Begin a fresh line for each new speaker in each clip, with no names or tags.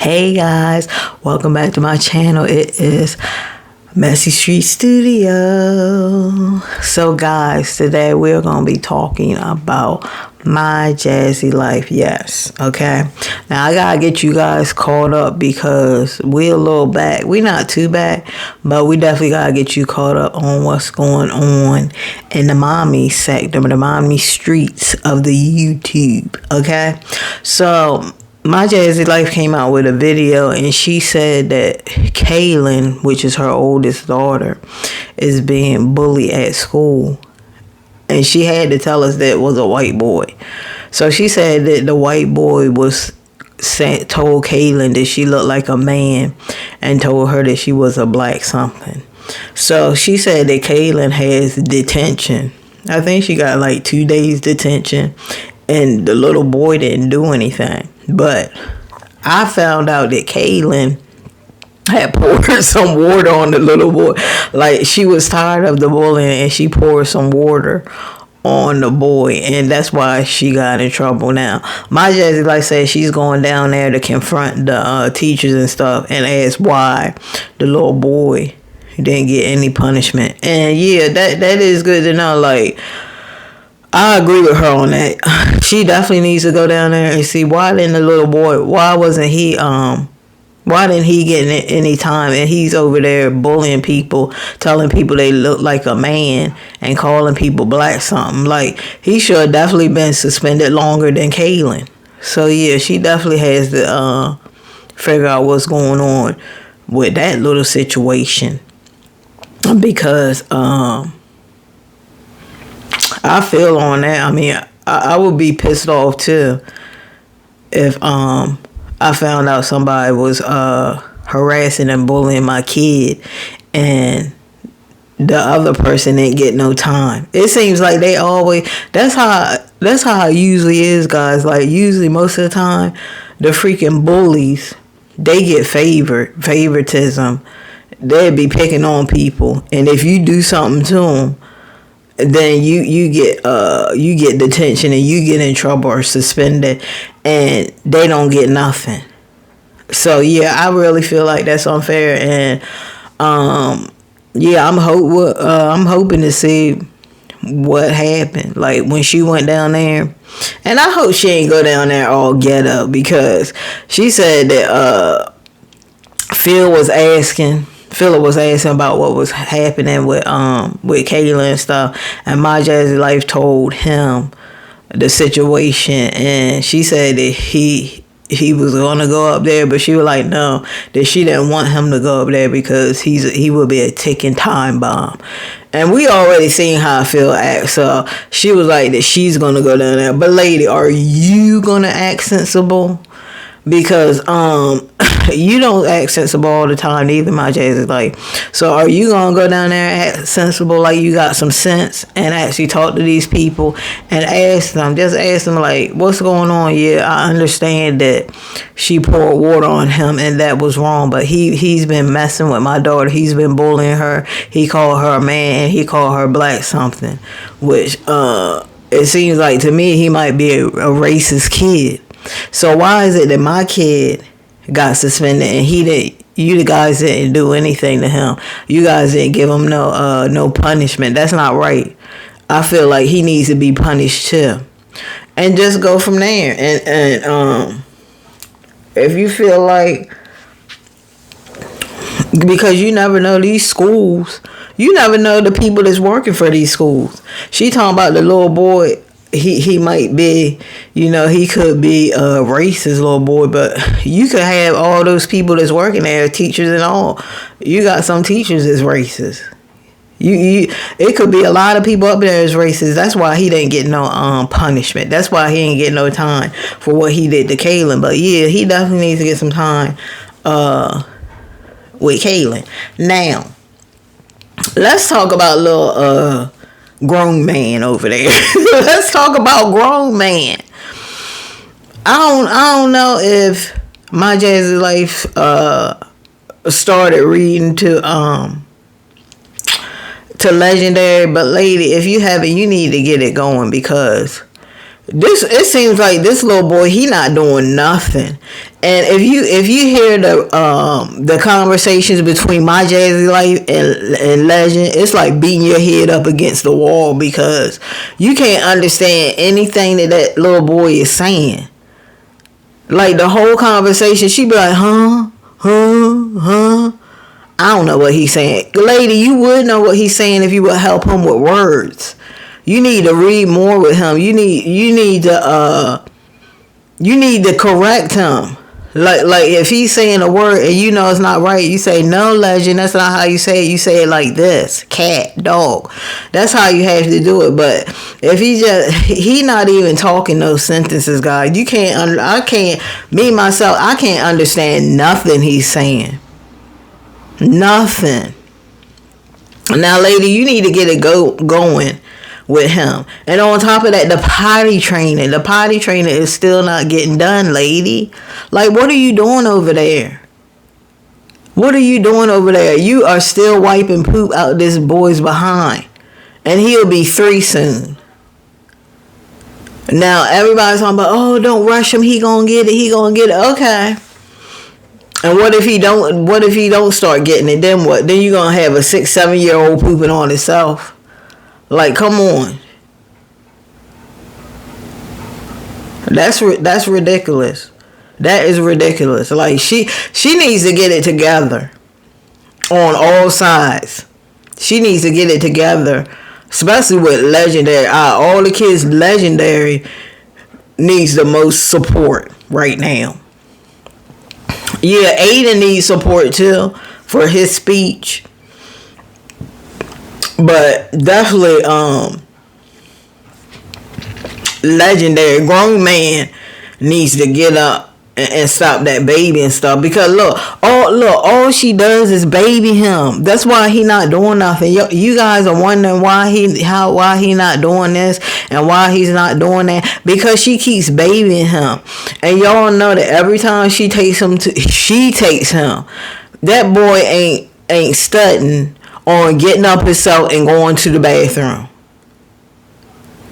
Hey guys, welcome back to my channel. It is Messy Street Studio. So guys, today we're going to be talking about my Jazzy life. Yes, okay. Now I gotta get you guys caught up because we're a little back. We're not too back, but we definitely gotta get you caught up on what's going on in the mommy sector, the mommy streets of the YouTube. Okay, so my Jazzy Life came out with a video and she said that Kailyn, which is her oldest daughter, is being bullied at school. And she had to tell us that it was a white boy. So she said that the white boy told Kailyn that she looked like a man and told her that she was a black something. So she said that Kailyn has detention. I think she got like 2 days detention and the little boy didn't do anything. But I found out that Kailyn had poured some water on the little boy. Like, she was tired of the bullying and she poured some water on the boy, and that's why she got in trouble now. My Jazzy like said she's going down there to confront the teachers and stuff and ask why the little boy didn't get any punishment. And yeah, that is good to know. Like, I agree with her on that. She definitely needs to go down there and see why didn't the little boy, why didn't he get any time? And he's over there bullying people, telling people they look like a man and calling people black something. Like, he should have definitely been suspended longer than Kailyn. So yeah, she definitely has to figure out what's going on with that little situation. Because I feel on that. I mean, I would be pissed off too if I found out somebody was harassing and bullying my kid and the other person didn't get no time. It seems like they always, that's how it usually is, guys. Like, usually most of the time the freaking bullies, they get favoritism. They'd be picking on people, and if you do something to them, then you get detention and you get in trouble or suspended, and they don't get nothing. So yeah, I really feel like that's unfair, and yeah, I'm hoping to see what happened. Like, when she went down there, and I hope she ain't go down there all get up, because she said that Phil was asking about what was happening with Kailyn and stuff, and my Jazzy Life told him the situation, and she said that he was gonna go up there, but she was like no, that she didn't want him to go up there because he would be a ticking time bomb. And we already seen how I feel act, so she was like that she's gonna go down there. But lady, are you gonna act sensible? Because you don't act sensible all the time either, my Jazzy. Like, so are you gonna go down there and act sensible, like you got some sense, and actually talk to these people and ask them like, what's going on? Yeah, I understand that she poured water on him and that was wrong, but he's been messing with my daughter. He's been bullying her. He called her a man. He called her black something, which it seems like to me he might be a racist kid. So why is it that my kid got suspended and you guys didn't do anything to him? You guys didn't give him no punishment. That's not right. I feel like he needs to be punished too, and just go from there. And if you feel like, because you never know these schools, you never know the people that's working for these schools. She talking about the little boy. He might be, he could be a racist little boy, but you could have all those people that's working there, teachers and all. You got some teachers that's racist. It could be a lot of people up there that's racist. That's why he didn't get no punishment. That's why he didn't get no time for what he did to Kailyn. But yeah, he definitely needs to get some time with Kailyn. Now, let's talk about little grown man over there. Let's talk about grown man. I don't know if my Jazzy Life started reading to Legendary, but lady, if you haven't, you need to get it going, because it seems like this little boy, he not doing nothing. And if you hear the conversations between my Jazzy Life and Legend, it's like beating your head up against the wall, because you can't understand anything that little boy is saying. Like the whole conversation, she be like, huh. I don't know what he's saying. Lady, you would know what he's saying if you would help him with words. You need to read more with him. You need to correct him. Like if he's saying a word and you know it's not right, you say, no, Legend, that's not how you say it. You say it like this: cat, dog. That's how you have to do it. But if he not even talking those sentences, guys. I can't understand nothing he's saying. Nothing. Now, lady, you need to get it going with him. And on top of that, the potty training is still not getting done, lady. Like, what are you doing over there? You are still wiping poop out this boy's behind, and he'll be 3 soon. Now everybody's talking about, oh, don't rush him, he gonna get it. Okay. And what if he don't start getting it? Then what? Then you gonna have a 6-7-year-old pooping on himself. Like, come on. That's ridiculous. That is ridiculous. Like, she needs to get it together on all sides. She needs to get it together, especially with Legendary. All the kids, Legendary needs the most support right now. Yeah, Aiden needs support too for his speech. But definitely, Legendary, grown man, needs to get up and stop that baby and stuff. Because all she does is baby him. That's why he not doing nothing. You guys are wondering why he not doing this and why he's not doing that. Because she keeps babying him, and y'all know that every time she takes him. That boy ain't studying on getting up himself and going to the bathroom.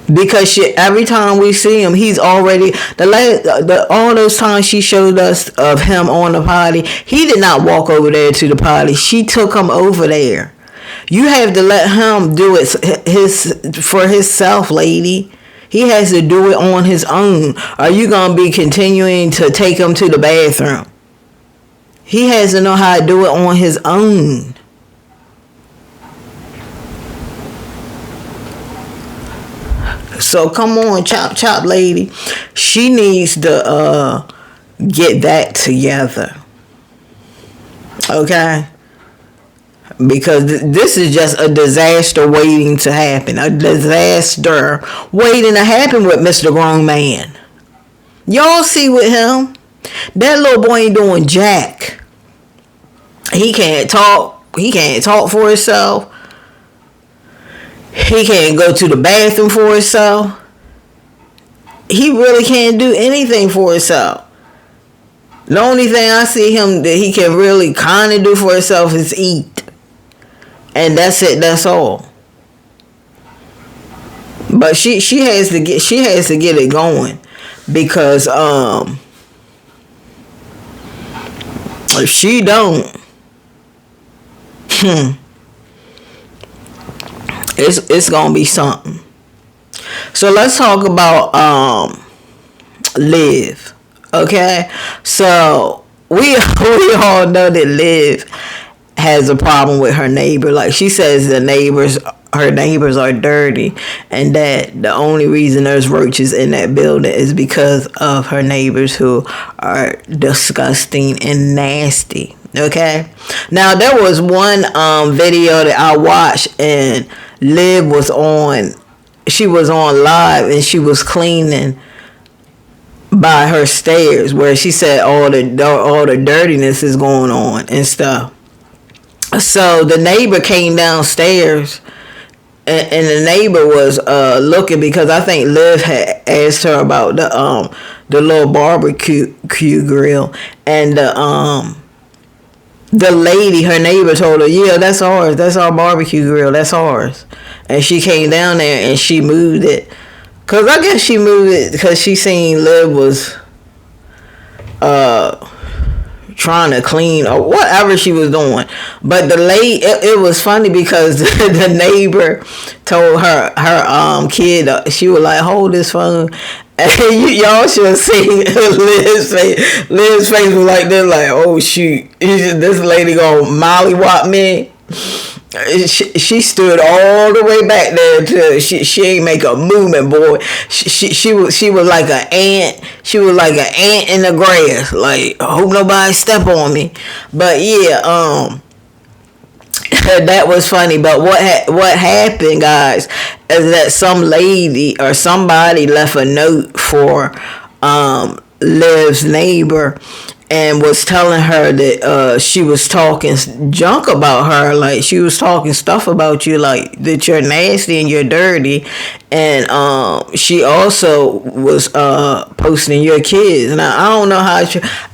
Because every time we see him, he's already all those times she showed us of him on the potty, he did not walk over there to the potty. She took him over there. You have to let him do it for himself, lady. He has to do it on his own. Are you gonna be continuing to take him to the bathroom? He has to know how to do it on his own. So come on, chop, lady. She needs to get that together. Okay? Because this is just a disaster waiting to happen. A disaster waiting to happen with Mr. Grown Man. Y'all see with him? That little boy ain't doing jack. He can't talk. He can't talk for himself. He can't go to the bathroom for himself. He really can't do anything for himself. The only thing I see him that he can really kind of do for himself is eat. And that's it. That's all. But she has to get it going, because if she don't, it's gonna be something. So let's talk about Liv. Okay, so we all know that Liv has a problem with her neighbor. Like, she says her neighbors are dirty, and that the only reason there's roaches in that building is because of her neighbors, who are disgusting and nasty. Okay, now there was one video that I watched, and Liv was on. She was on live, and she was cleaning by her stairs, where she said all the dirtiness is going on and stuff. So the neighbor came downstairs, and the neighbor was looking, because I think Liv had asked her about the little barbecue grill, and the lady, her neighbor, told her, yeah, that's ours. That's our barbecue grill. That's ours. And she came down there and she moved it Cause I guess she moved it because she seen Liv was trying to clean or whatever she was doing. But the lady, it was funny because the neighbor told her kid, she was like, hold this phone. And y'all should have seen Liv's face. Liv's face was like this, like, oh shoot, this lady gonna mollywop me. She stood all the way back there till she ain't make a movement, boy. She was like an ant. She was like an ant in the grass. Like, I hope nobody step on me. But yeah, that was funny. But what happened, guys, is that some lady or somebody left a note for Liv's neighbor and was telling her that she was talking junk about her, like she was talking stuff about you, like that you're nasty and you're dirty, and she also was posting your kids. Now I don't know how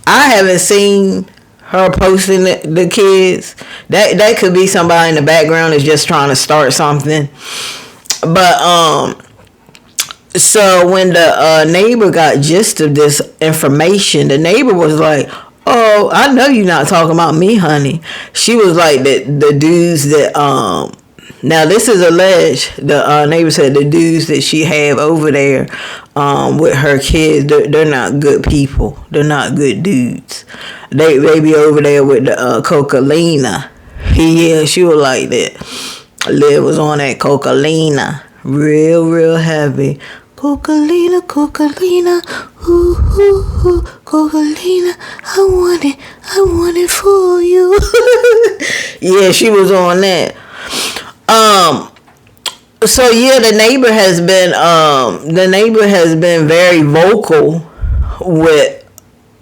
I haven't seen her posting the kids. That could be somebody in the background that's just trying to start something. But so when the neighbor got gist of this information, the neighbor was like, oh, I know you're not talking about me, honey. She was like, the dudes that, now this is alleged, the neighbor said the dudes that she have over there with her kids, they're not good people. They're not good dudes. They be over there with the cocaine. Yeah, she was like that. Liv was on that cocaine. Real heavy. Cocaine, ooh, ooh, ooh, cocaine, I want it for you. Yeah, she was on that. So yeah, the neighbor has been very vocal with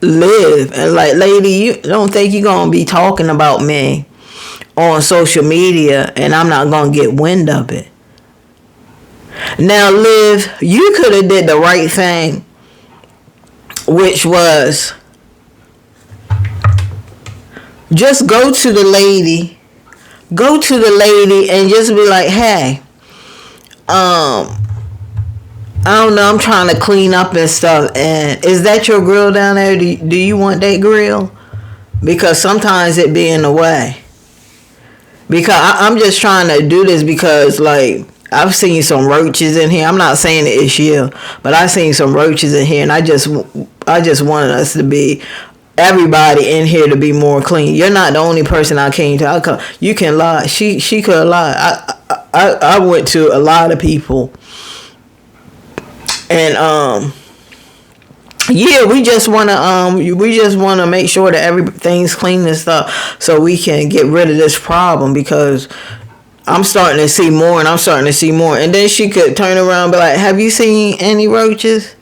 Liv, and like, lady, you don't think you're gonna be talking about me on social media and I'm not gonna get wind of it. Now, Liv, you could have did the right thing, which was just go to the lady and just be like, hey, I don't know, I'm trying to clean up and stuff, and is that your grill down there? Do you want that grill? Because sometimes it be in the way. Because I'm just trying to do this because, like, I've seen some roaches in here. I'm not saying that it's you, but I've seen some roaches in here, and I just wanted us to be, everybody in here to be more clean. You're not the only person I came to. You can lie. She could have lied. I went to a lot of people, and yeah, we just wanna make sure that everything's clean and stuff, so we can get rid of this problem, because I'm starting to see more and I'm starting to see more. And then she could turn around and be like, have you seen any roaches?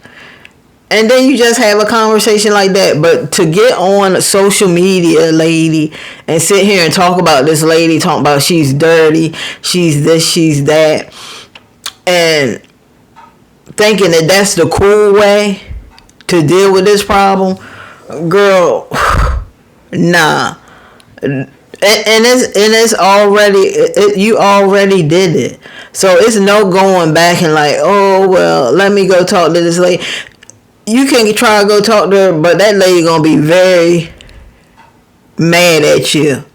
And then you just have a conversation like that. But to get on social media, lady, and sit here and talk about this lady, talk about she's dirty, she's this, she's that, and thinking that that's the cool way to deal with this problem, girl, nah. And it's already, you already did it. So it's no going back and like, oh, well, let me go talk to this lady. You can try to go talk to her, but that lady gonna be very mad at you.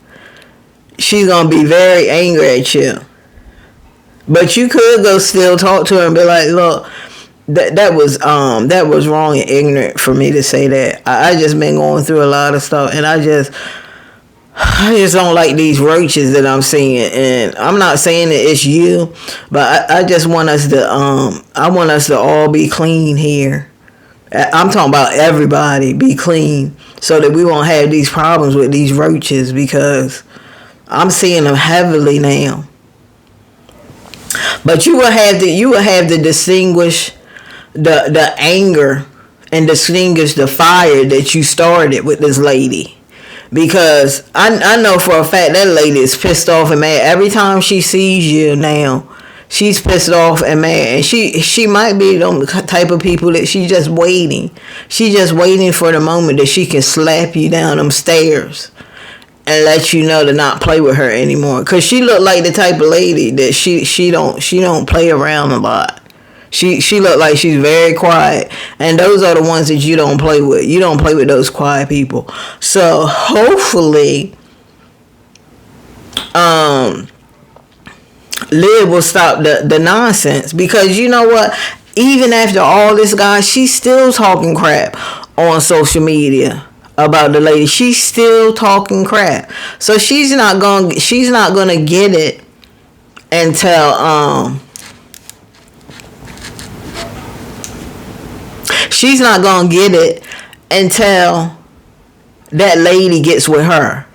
She's gonna be very angry at you. But you could go still talk to her and be like, look, that was wrong and ignorant for me to say that. I just been going through a lot of stuff, and I just don't like these roaches that I'm seeing. And I'm not saying that it's you, but I just want us to I want us to all be clean here. I'm talking about everybody be clean, so that we won't have these problems with these roaches, because I'm seeing them heavily now. But you will have to distinguish the anger and distinguish the fire that you started with this lady. Because I know for a fact that lady is pissed off and mad. Every time she sees you now, she's pissed off and mad. And she might be the type of people that she just waiting. She just waiting for the moment that she can slap you down them stairs and let you know to not play with her anymore. Because she look like the type of lady that she don't play around a lot. She looked like she's very quiet, and those are the ones that you don't play with. You don't play with those quiet people. So hopefully, Liv will stop the nonsense, because you know what? Even after all this, guys, she's still talking crap on social media about the lady. She's still talking crap. So she's not gonna get it until she's not gonna get it until that lady gets with her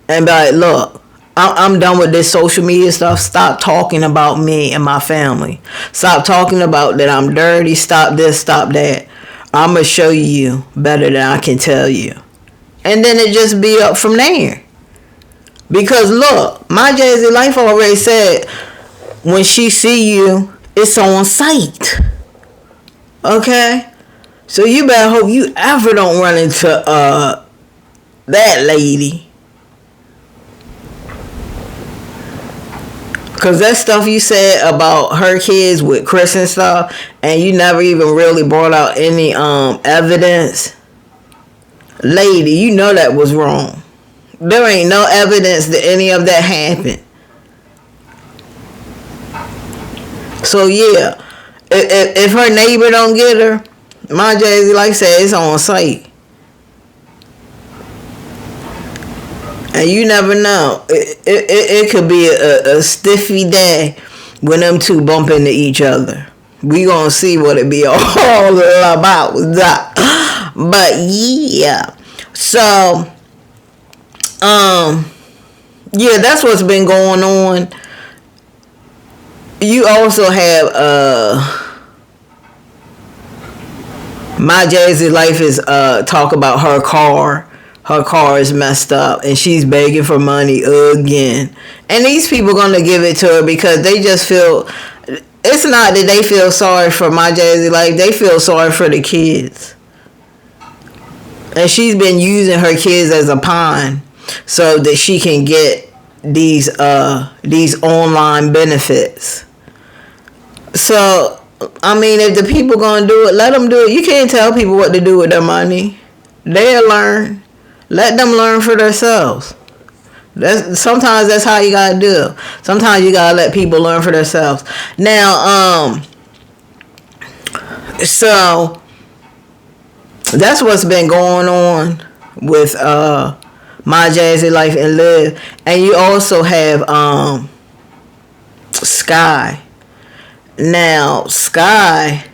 and be like, look, I'm done with this social media stuff. Stop talking about me and my family. Stop talking about that I'm dirty. Stop this, stop that. I'm going to show you better than I can tell you. And then it just be up from there. Because look, my Jazzy Life already said, when she see you, it's on sight. Okay? So you better hope you ever don't run into that lady. Because that stuff you said about her kids with Chris and stuff, and you never even really brought out any evidence. Lady, you know that was wrong. There ain't no evidence that any of that happened. So yeah, if her neighbor don't get her, my Jazzy like said, it's on sight. And you never know. It could be a stiffy day when them two bump into each other. We gonna see what it be all about. But yeah. So yeah, that's what's been going on. You also have my Jazzy Life is talk about her car. Her car is messed up and she's begging for money again. And these people gonna give it to her because they just feel, it's not that they feel sorry for my Jazzy Life, they feel sorry for the kids. And she's been using her kids as a pawn so that she can get these online benefits. So I mean, if the people gonna do it, let them do it. You can't tell people what to do with their money. They'll learn. Let them learn for themselves. Sometimes that's how you gotta do it. Sometimes you gotta let people learn for themselves. Now, so that's what's been going on with my Jazzy Life and Liv. And you also have Sky. Now, Sky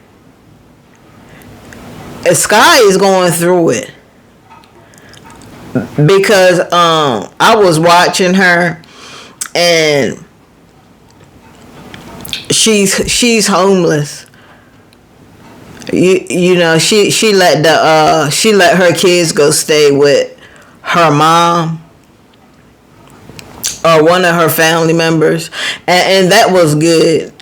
is going through it. Because I was watching her and she's homeless. You know, she let her kids go stay with her mom or one of her family members, and that was good.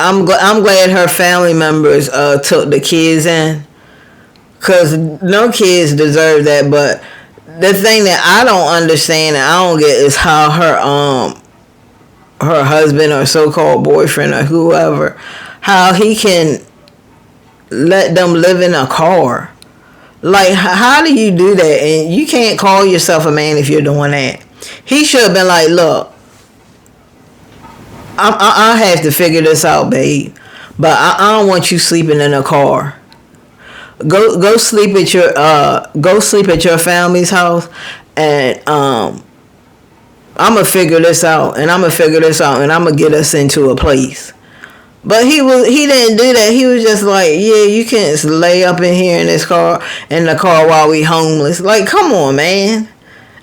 I'm glad her family members took the kids in, because no kids deserve that. But the thing that I don't understand and I don't get is how her husband or so-called boyfriend or whoever, how he can let them live in a car. Like, how do you do that? And you can't call yourself a man if you're doing that. He should have been like, look, I have to figure this out, babe, but I don't want you sleeping in a car. Go sleep at your family's house, and I'm gonna figure this out, and I'm gonna get us into a place. But he didn't do that. He was just like, yeah, you can't lay up in here in the car while we homeless. Like, come on, man.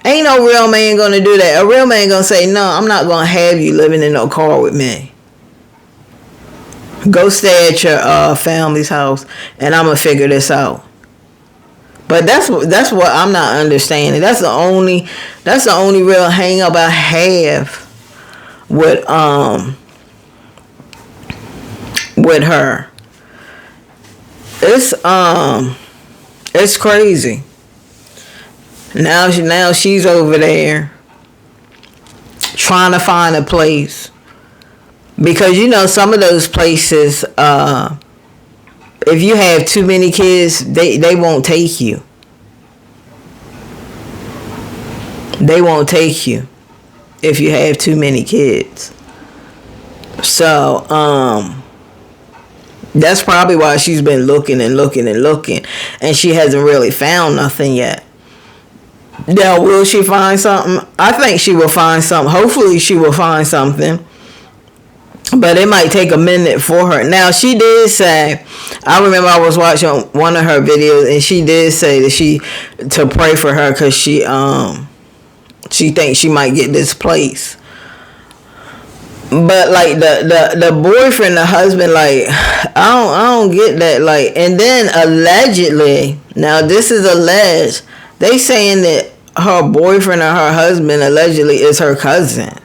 Ain't no real man gonna do that. A real man gonna say, no, I'm not gonna have you living in no car with me. Go stay at your family's house, and I'm gonna figure this out. But that's what I'm not understanding. That's the only real hang up I have with her. It's crazy. Now she's over there trying to find a place Because you know some of those places, if you have too many kids, they won't take you. They won't take you if you have too many kids. So, that's probably why she's been looking and looking and looking, and she hasn't really found nothing yet. Now, will she find something? I think she will find something. Hopefully, she will find something. But it might take a minute for her. Now, she did say, I remember I was watching one of her videos, and she did say that to pray for her because she thinks she might get this place. But like the boyfriend, the husband, like I don't get that. Like, and then allegedly, now this is alleged, they saying that her boyfriend or her husband allegedly is her cousin.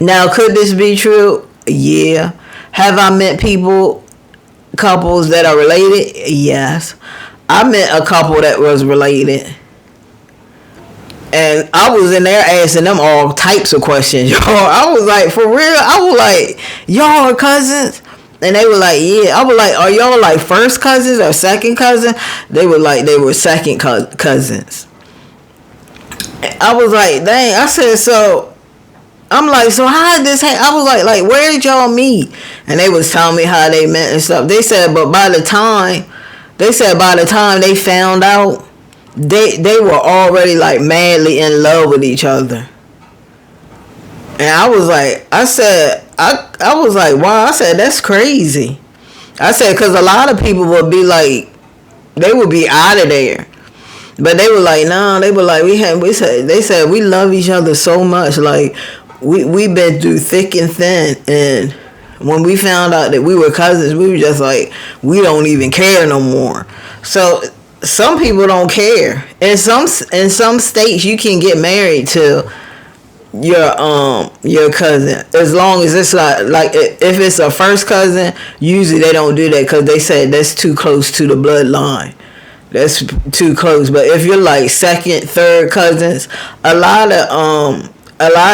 Now, could this be true? Yeah. Have I met couples that are related? Yes. I met a couple that was related. And I was in there asking them all types of questions, y'all. I was like, for real? I was like, y'all are cousins? And they were like, yeah. I was like, are y'all like first cousins or second cousin? They were like, they were second cousins. I was like, dang. I said, so... I'm like, so how did this happen? I was like, where did y'all meet? And they was telling me how they met and stuff. They said, but by the time they found out, they were already like madly in love with each other. And I was like, I was like, wow. I said, that's crazy. I said, because a lot of people would be like, they would be out of there. But they were like, nah, they were like, they said we love each other so much. Like, we've been through thick and thin, and when we found out that we were cousins, we were just like, we don't even care no more. So some people don't care. In some states, you can get married to your cousin as long as it's like if it's a first cousin. Usually they don't do that because they said that's too close to the bloodline. That's too close. But if you're like second, third cousins, a lot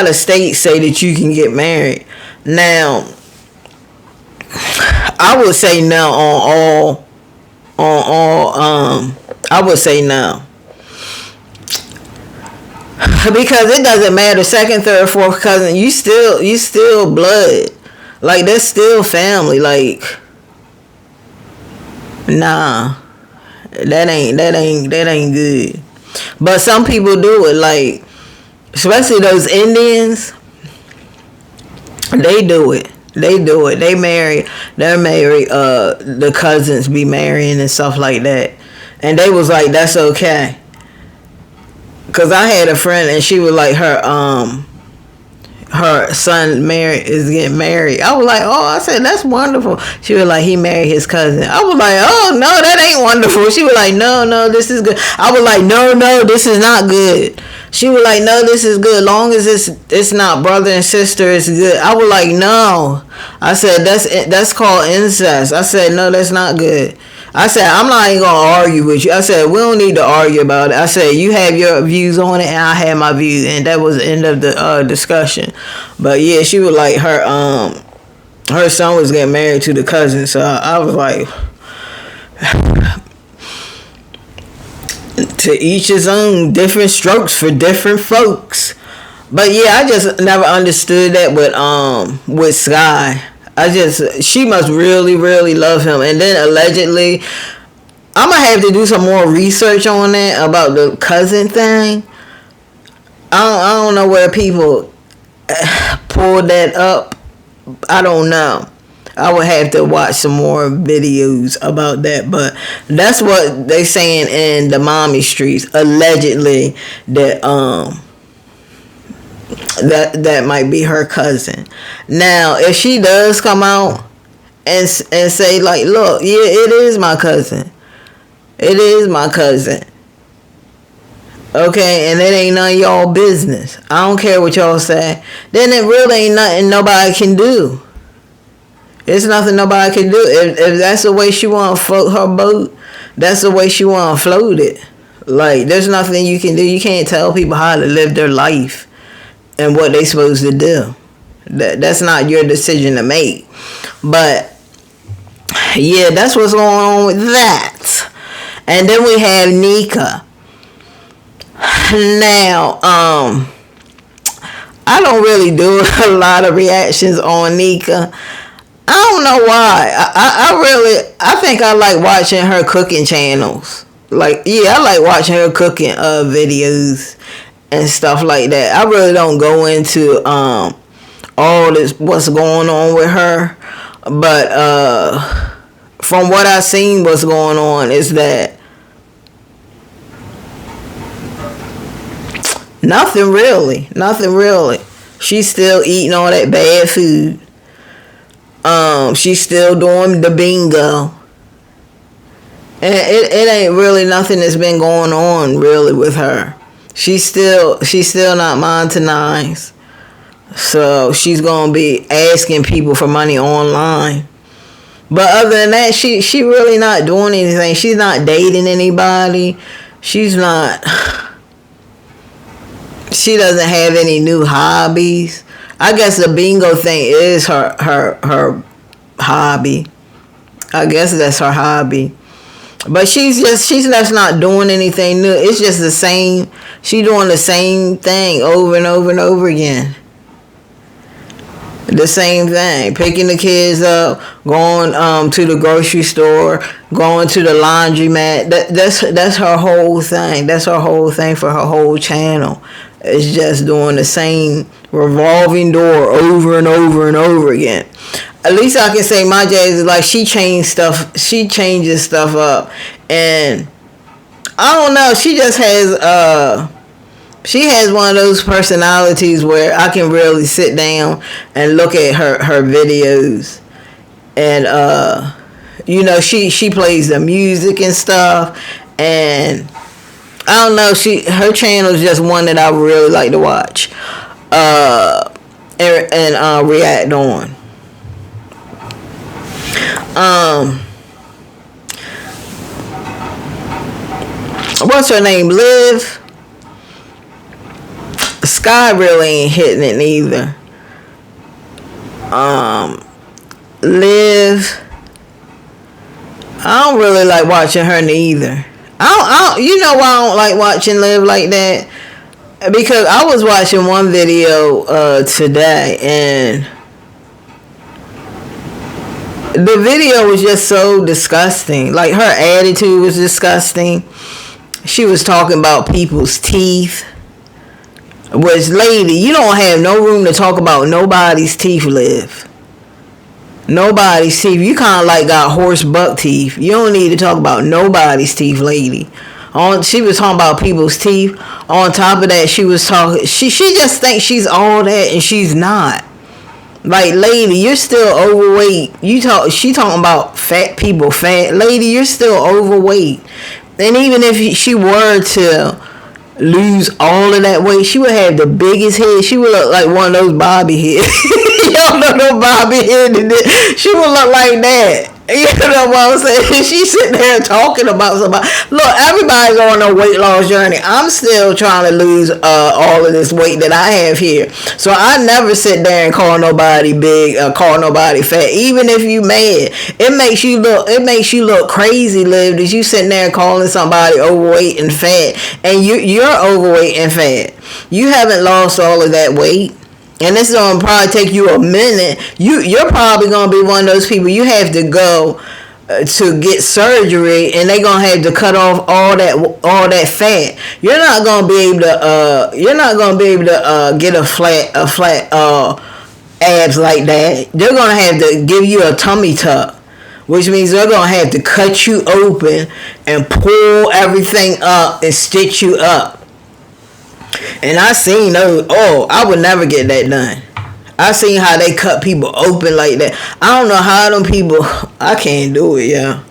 of states say that you can get married. Now, I would say no on all. I would say no because it doesn't matter. Second, third, fourth cousin, you still blood. Like, that's still family. Like, nah, that ain't good. But some people do it. Like, especially those Indians, they do it. They marry. The cousins be marrying and stuff like that. And they was like, that's okay. Cause I had a friend and she was like, her son is getting married. I was like, oh, I said, that's wonderful. She was like, he married his cousin. I was like, oh, no, that ain't wonderful. She was like, no, this is good. I was like, no, this is not good. She was like, no, this is good. Long as it's not brother and sister, it's good. I was like, no. I said, that's called incest. I said, no, that's not good. I said, I'm not even going to argue with you. I said, we don't need to argue about it. I said, you have your views on it and I have my views. And that was the end of the discussion. But yeah, she was like, her son was getting married to the cousin. So I was like, to each his own, different strokes for different folks. But yeah, I just never understood that with Sky. She must really, really love him. And then allegedly, I'm going to have to do some more research on that about the cousin thing. I don't know where people pulled that up. I don't know. I would have to watch some more videos about that. But that's what they saying in the mommy streets. Allegedly, that might be her cousin. Now, if she does come out and say like, look, yeah, it is my cousin. It is my cousin. Okay, and it ain't none of y'all business. I don't care what y'all say. Then it really ain't nothing nobody can do. It's nothing nobody can do. If that's the way she want to float her boat, that's the way she want to float it. Like, there's nothing you can do. You can't tell people how to live their life and what they supposed to do. That's not your decision to make. But yeah, that's what's going on with that. And then we have Nika. Now, I don't really do a lot of reactions on Nika. I don't know why. I think I like watching her cooking channels. Like, yeah, I like watching her cooking videos and stuff like that. I really don't go into all this what's going on with her. But from what I've seen, what's going on is that nothing really. She's still eating all that bad food. She's still doing the bingo. And it ain't really nothing that's been going on really with her. She's still not mine to nines. So she's gonna be asking people for money online. But other than that, she really not doing anything. She's not dating anybody. She doesn't have any new hobbies. I guess the bingo thing is her hobby. I guess that's her hobby. But she's just not doing anything new. It's just the same. She's doing the same thing over and over and over again. The same thing. Picking the kids up, going to the grocery store, going to the laundromat. That's her whole thing. That's her whole thing for her whole channel. It's just doing the same revolving door over and over and over again. At least I can say my Jazzy is like she changes stuff up, and I don't know. She just has she has one of those personalities where I can really sit down and look at her videos, and she plays the music and stuff, and I don't know. Her channel is just one that I really like to watch, and react on. What's her name? Liv. Sky really ain't hitting it neither. Liv. I don't really like watching her neither. You know why I don't like watching Liv like that? Because I was watching one video today, and the video was just so disgusting. Like, her attitude was disgusting. She was talking about people's teeth. Which, lady, you don't have no room to talk about nobody's teeth, Liv. Nobody's teeth. You kind of like got horse buck teeth. You don't need to talk about nobody's teeth, lady. She was talking about people's teeth. On top of that, she was talking. She just thinks she's all that, and she's not. Like, lady, you're still overweight. She talking about fat people, fat. Lady, you're still overweight. And even if she were to lose all of that weight, she would have the biggest head. She would look like one of those Bobby heads. Y'all know no Bobby head. She would look like that. You know what I'm saying? She's sitting there talking about somebody. Look, everybody's on a weight loss journey. I'm still trying to lose all of this weight that I have here. So I never sit there and call nobody big, call nobody fat. Even if you mad, it makes you look crazy, Liv, that you sitting there calling somebody overweight and fat, and you're overweight and fat. You haven't lost all of that weight. And this is going to probably take you a minute. You're probably going to be one of those people. You have to go to get surgery, and they're going to have to cut off all that fat. You're not going to be able to get a flat abs like that. They're going to have to give you a tummy tuck, which means they're going to have to cut you open and pull everything up and stitch you up. And I seen those. Oh, I would never get that done. I seen how they cut people open like that. I don't know how them people. I can't do it, yeah.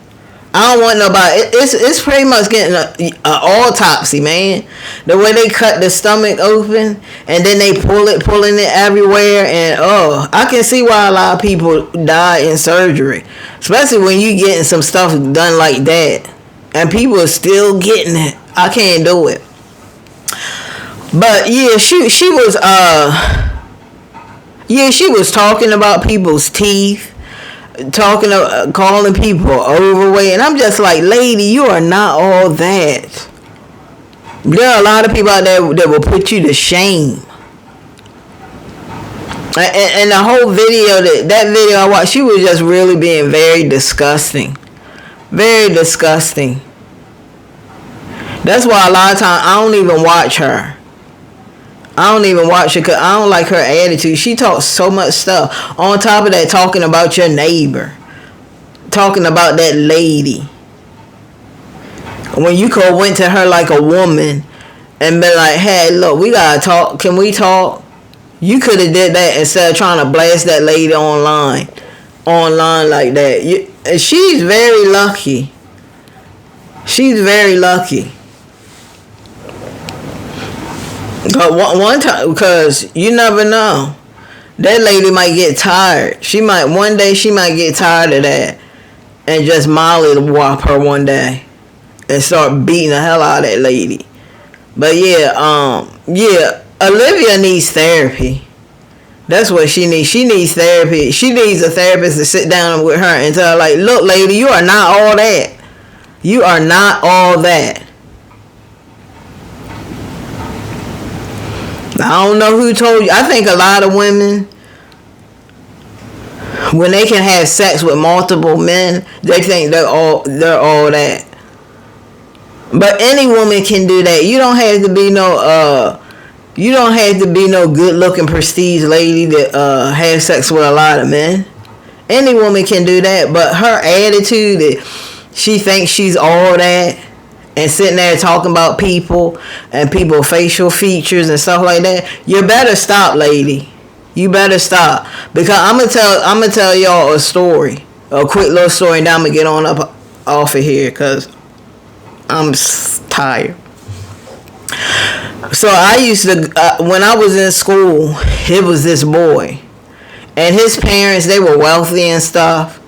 I don't want nobody. It's pretty much getting an autopsy, man. The way they cut the stomach open and then they pulling it everywhere, and I can see why a lot of people die in surgery, especially when you getting some stuff done like that, and people are still getting it. I can't do it. But yeah, she was Yeah, she was talking about people's teeth, calling people overweight, and I'm just like, lady, you are not all that. There are a lot of people out there that will put you to shame. And the whole video, that video I watched, she was just really being very disgusting. Very disgusting. That's why a lot of times I don't even watch her. I don't even watch her because I don't like her attitude. She talks so much stuff. On top of that, talking about your neighbor. Talking about that lady. When you could went to her like a woman and been like, hey, look, we gotta talk. Can we talk? You could have did that instead of trying to blast that lady online like that. She's very lucky. She's very lucky. But one time, because you never know, that lady might get tired. One day she might get tired of that and just Molly whop her one day and start beating the hell out of that lady. But yeah, Olivia needs therapy. That's what she needs. She needs therapy. She needs a therapist to sit down with her and tell her, like, look, lady, you are not all that. You are not all that. I don't know who told you. I think a lot of women, when they can have sex with multiple men, they think they're all that. But any woman can do that. You don't have to be no good looking prestige lady that have sex with a lot of men. Any woman can do that, but her attitude that she thinks she's all that and sitting there talking about people and people's facial features and stuff like that, you better stop, lady. You better stop. Because I'm gonna tell y'all a story. A quick little story, and then I'm gonna get on up off of here because I'm tired. So I used to, when I was in school, it was this boy. And his parents, they were wealthy and stuff.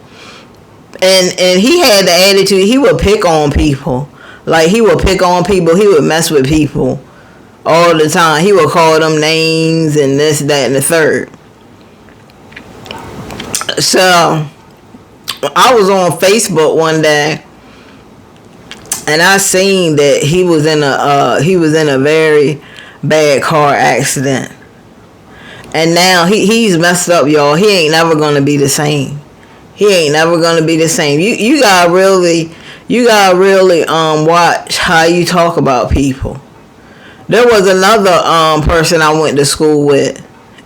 And he had the attitude, he would pick on people. Like, he would pick on people. He would mess with people all the time. He would call them names and this, that, and the third. So, I was on Facebook one day, and I seen that he was in a very bad car accident. And now he's messed up, y'all. He ain't never gonna be the same. He ain't never gonna be the same. You gotta really watch how you talk about people. There was another person I went to school with,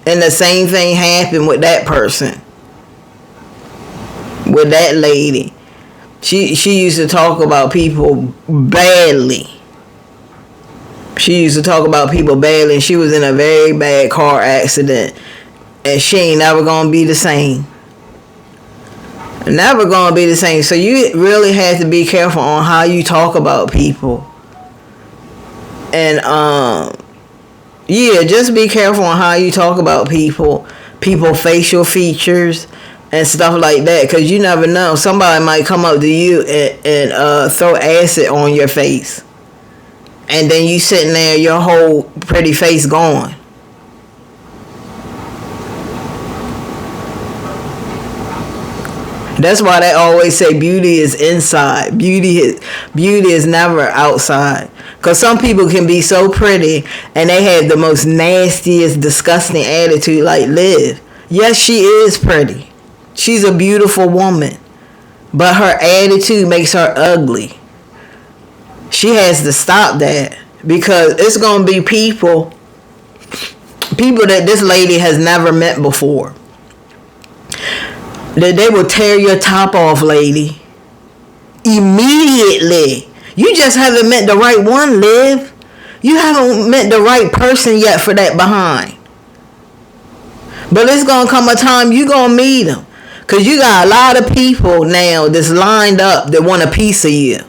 and the same thing happened with that person. With that lady. She used to talk about people badly. She used to talk about people badly, and she was in a very bad car accident, and she ain't never gonna be the same. Never gonna be the same. So you really have to be careful on how you talk about people. And just be careful on how you talk about people facial features and stuff like that, because you never know, somebody might come up to you and throw acid on your face, and then you sitting there, your whole pretty face gone. That's why they always say beauty is inside. Beauty is never outside. Because some people can be so pretty and they have the most nastiest, disgusting attitude, like Liv. Yes, she is pretty. She's a beautiful woman. But her attitude makes her ugly. She has to stop that. Because it's going to be people that this lady has never met before. That they will tear your top off, lady. Immediately. You just haven't met the right one, Liv. You haven't met the right person yet for that behind. But it's going to come a time you going to meet them. Because you got a lot of people now that's lined up that want a piece of you.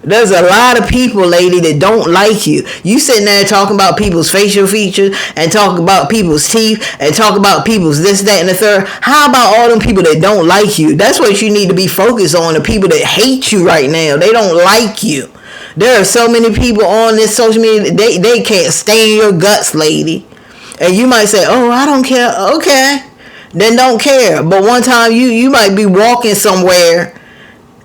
There's a lot of people, lady, that don't like you. You sitting there talking about people's facial features and talking about people's teeth and talking about people's this, that, and the third. How about all them people that don't like you? That's what you need to be focused on, the people that hate you right now. They don't like you. There are so many people on this social media, they can't stand your guts, lady. And you might say, oh, I don't care. Okay. Then don't care. But one time you might be walking somewhere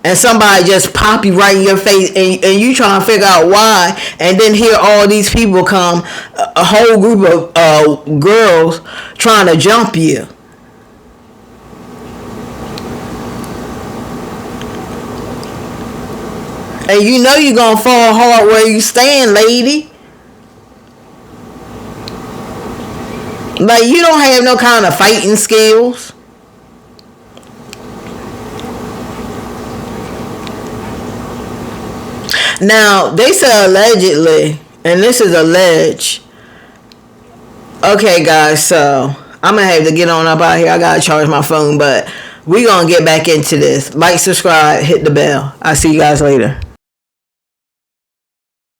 and somebody just pop you right in your face, and you trying to figure out why, and then hear all these people come, a whole group of girls trying to jump you. And you know you're going to fall hard where you stand, lady. Like, you don't have no kind of fighting skills. Now, they say allegedly, and this is alleged. Okay, guys, so I'm going to have to get on up out here. I got to charge my phone, but we're going to get back into this. Like, subscribe, hit the bell. I'll see you guys later.